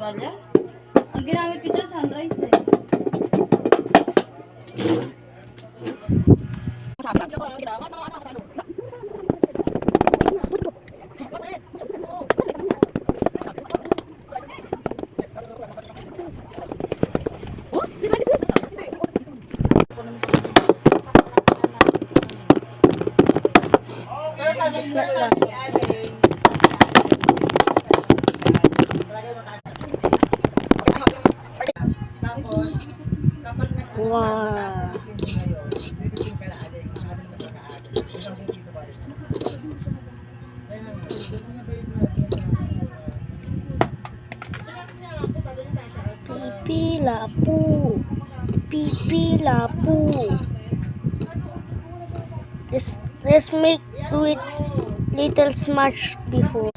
tuwalya? Ang ginamit ko dyan, sunrise eh. Snack lang. Wow. Pipi lapu. Pipi lapu. Let's make do it little smash before.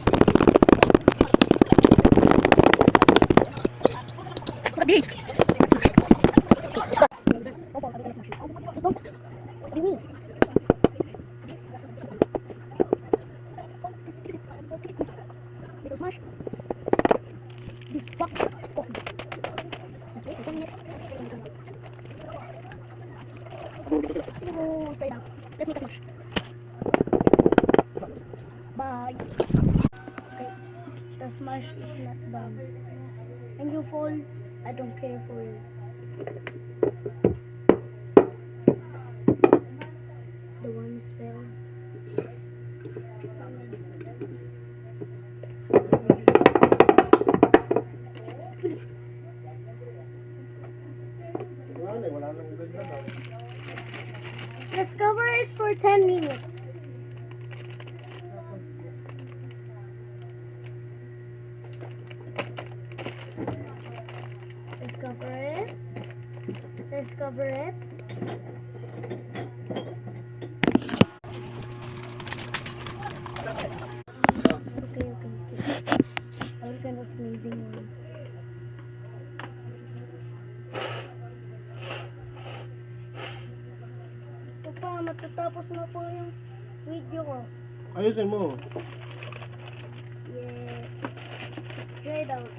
Stay down. Let's make a smash. Bye. Okay, the smash is not done. And you fall, I don't care for you. The ones fell. Let's cover it for 10 minutes. Let's cover it. Let's cover it. Okay. I'm kind of sneezing one. Papa, matatapos na po yung video ko. Ayusin mo. Yes. Straight out.